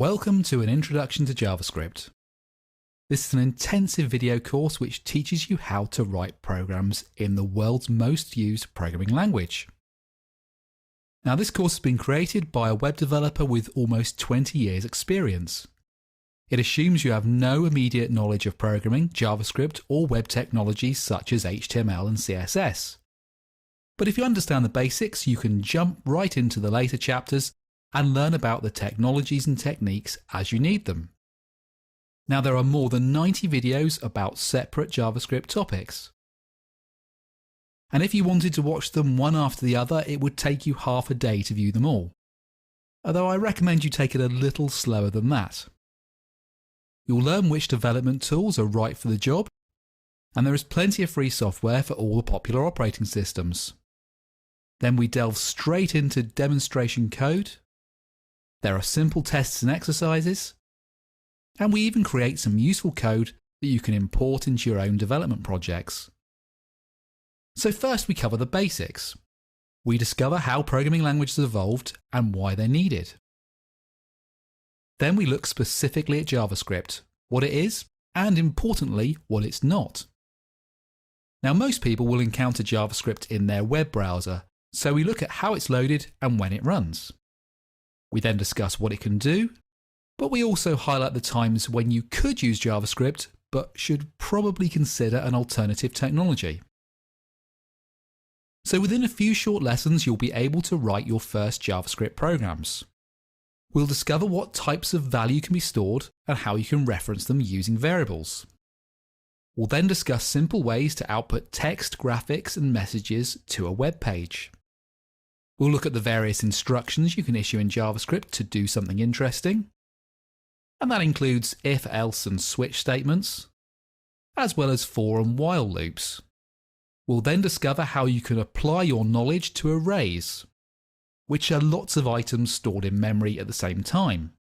Welcome to an Introduction to JavaScript. This is an intensive video course which teaches you how to write programs in the world's most used programming language. Now, this course has been created by a web developer with almost 20 years experience. It assumes you have no immediate knowledge of programming, JavaScript, or web technologies such as HTML and CSS. But if you understand the basics, you can jump right into the later chapters and learn about the technologies and techniques as you need them. Now, there are more than 90 videos about separate JavaScript topics. And if you wanted to watch them one after the other, it would take you half a day to view them all. Although I recommend you take it a little slower than that. You'll learn which development tools are right for the job, and there is plenty of free software for all the popular operating systems. Then we delve straight into demonstration code. There are simple tests and exercises, and we even create some useful code that you can import into your own development projects. So first we cover the basics. We discover how programming languages evolved and why they're needed. Then we look specifically at JavaScript, what it is, and importantly, what it's not. Now, most people will encounter JavaScript in their web browser, so we look at how it's loaded and when it runs. We then discuss what it can do, but we also highlight the times when you could use JavaScript but should probably consider an alternative technology. So within a few short lessons, you'll be able to write your first JavaScript programs. We'll discover what types of value can be stored and how you can reference them using variables. We'll then discuss simple ways to output text, graphics, and messages to a web page. We'll look at the various instructions you can issue in JavaScript to do something interesting. And that includes if, else, and switch statements, as well as for and while loops. We'll then discover how you can apply your knowledge to arrays, which are lots of items stored in memory at the same time,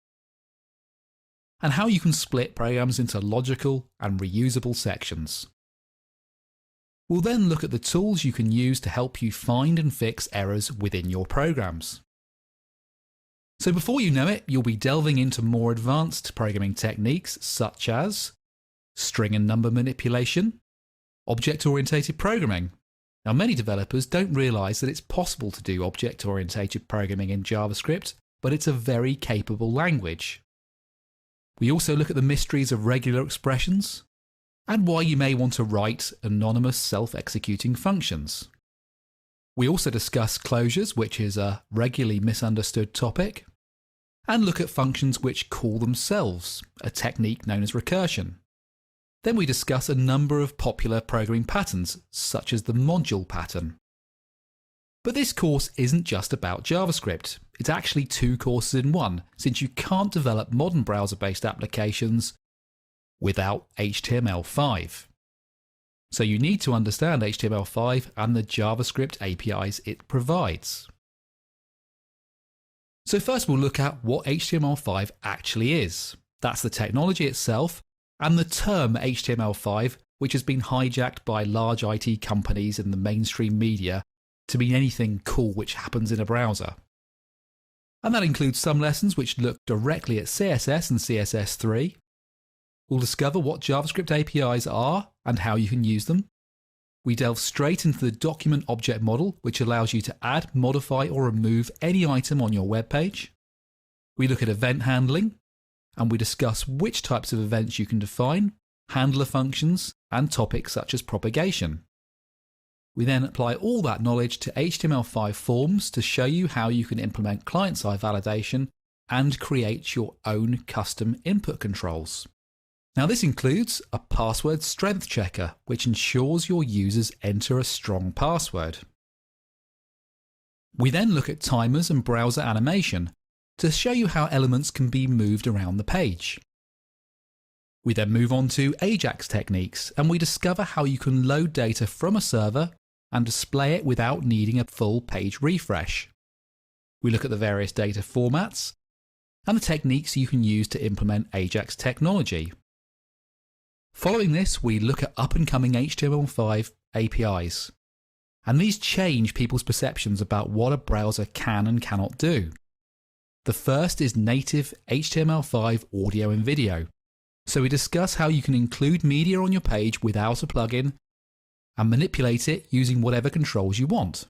and how you can split programs into logical and reusable sections. We'll then look at the tools you can use to help you find and fix errors within your programs. So before you know it, you'll be delving into more advanced programming techniques such as string and number manipulation, object-oriented programming. Now, many developers don't realize that it's possible to do object-oriented programming in JavaScript, but it's a very capable language. We also look at the mysteries of regular expressions and why you may want to write anonymous self-executing functions. We also discuss closures, which is a regularly misunderstood topic, and look at functions which call themselves, a technique known as recursion. Then we discuss a number of popular programming patterns, such as the module pattern. But this course isn't just about JavaScript. It's actually two courses in one, since you can't develop modern browser-based applications without HTML5. So you need to understand HTML5 and the JavaScript APIs it provides. So first we'll look at what HTML5 actually is. That's the technology itself, and the term HTML5, which has been hijacked by large IT companies and the mainstream media to mean anything cool which happens in a browser. And that includes some lessons which look directly at CSS and CSS3. We'll discover what JavaScript APIs are and how you can use them. We delve straight into the document object model, which allows you to add, modify, or remove any item on your web page. We look at event handling, and we discuss which types of events you can define, handler functions, and topics such as propagation. We then apply all that knowledge to HTML5 forms to show you how you can implement client-side validation and create your own custom input controls. Now, this includes a password strength checker, which ensures your users enter a strong password. We then look at timers and browser animation to show you how elements can be moved around the page. We then move on to AJAX techniques, and we discover how you can load data from a server and display it without needing a full page refresh. We look at the various data formats and the techniques you can use to implement AJAX technology. Following this, we look at up-and-coming HTML5 APIs, and these change people's perceptions about what a browser can and cannot do. The first is native HTML5 audio and video. So we discuss how you can include media on your page without a plugin and manipulate it using whatever controls you want.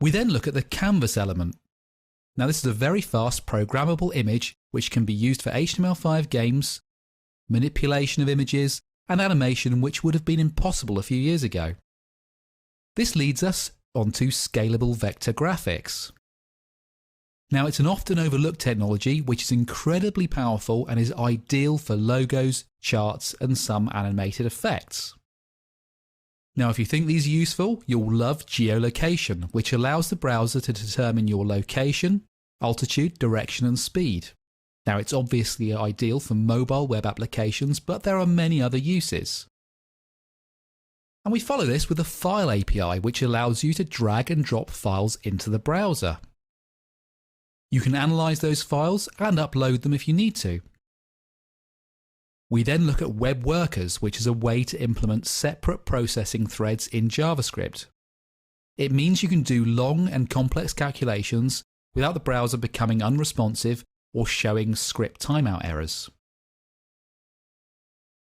We then look at the canvas element. Now this is a very fast programmable image which can be used for HTML5 games, manipulation of images, and animation which would have been impossible a few years ago. This leads us onto scalable vector graphics. Now it's an often overlooked technology which is incredibly powerful and is ideal for logos, charts, and some animated effects. Now if you think these are useful, you'll love geolocation, which allows the browser to determine your location, altitude, direction, and speed. Now it's obviously ideal for mobile web applications, but there are many other uses. And we follow this with a file API, which allows you to drag and drop files into the browser. You can analyze those files and upload them if you need to. We then look at web workers, which is a way to implement separate processing threads in JavaScript. It means you can do long and complex calculations without the browser becoming unresponsive or showing script timeout errors.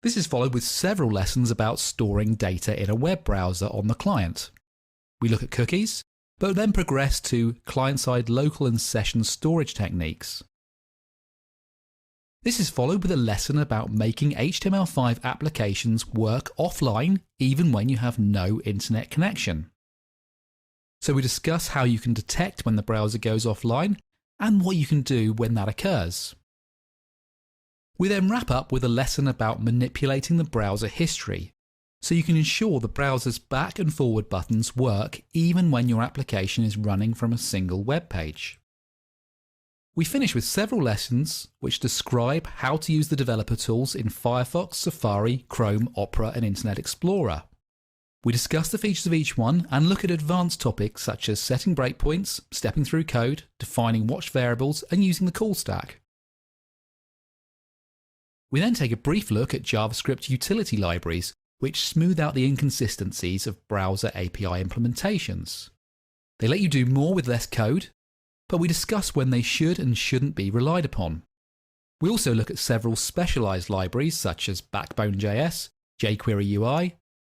This is followed with several lessons about storing data in a web browser on the client. We look at cookies, but then progress to client-side local and session storage techniques. This is followed with a lesson about making HTML5 applications work offline even when you have no internet connection. So we discuss how you can detect when the browser goes offline and what you can do when that occurs. We then wrap up with a lesson about manipulating the browser history, so you can ensure the browser's back and forward buttons work even when your application is running from a single web page. We finish with several lessons which describe how to use the developer tools in Firefox, Safari, Chrome, Opera, and Internet Explorer. We discuss the features of each one and look at advanced topics such as setting breakpoints, stepping through code, defining watch variables, and using the call stack. We then take a brief look at JavaScript utility libraries, which smooth out the inconsistencies of browser API implementations. They let you do more with less code, but we discuss when they should and shouldn't be relied upon. We also look at several specialized libraries such as Backbone.js, jQuery UI,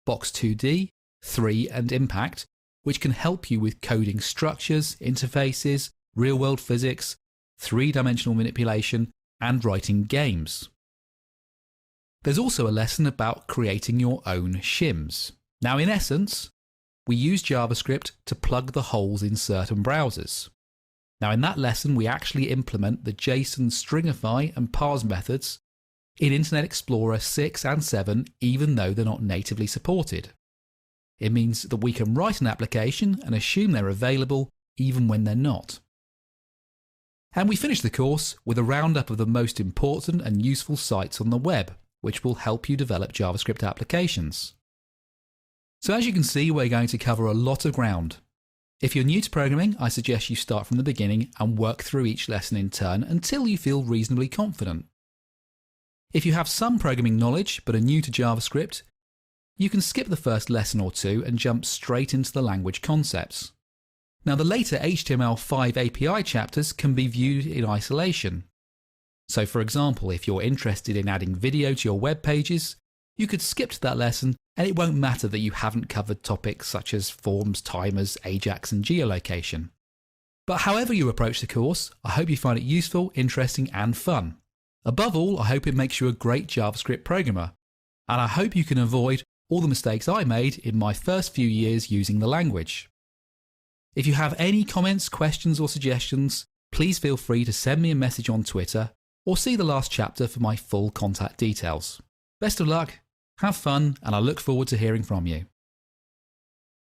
Box2D, 3, and Impact, which can help you with coding structures, interfaces, real-world physics, three-dimensional manipulation, and writing games. There's also a lesson about creating your own shims. Now, in essence, we use JavaScript to plug the holes in certain browsers. Now, in that lesson, we actually implement the JSON stringify and parse methods in Internet Explorer 6 and 7, even though they're not natively supported. It means that we can write an application and assume they're available even when they're not. And we finish the course with a roundup of the most important and useful sites on the web, which will help you develop JavaScript applications. So as you can see, we're going to cover a lot of ground. If you're new to programming, I suggest you start from the beginning and work through each lesson in turn until you feel reasonably confident. If you have some programming knowledge but are new to JavaScript, you can skip the first lesson or two and jump straight into the language concepts. Now, the later HTML5 API chapters can be viewed in isolation. So for example, if you're interested in adding video to your web pages, you could skip to that lesson and it won't matter that you haven't covered topics such as forms, timers, Ajax, and geolocation. But however you approach the course, I hope you find it useful, interesting, and fun. Above all, I hope it makes you a great JavaScript programmer, and I hope you can avoid all the mistakes I made in my first few years using the language. If you have any comments, questions, or suggestions, please feel free to send me a message on Twitter or see the last chapter for my full contact details. Best of luck, have fun, and I look forward to hearing from you.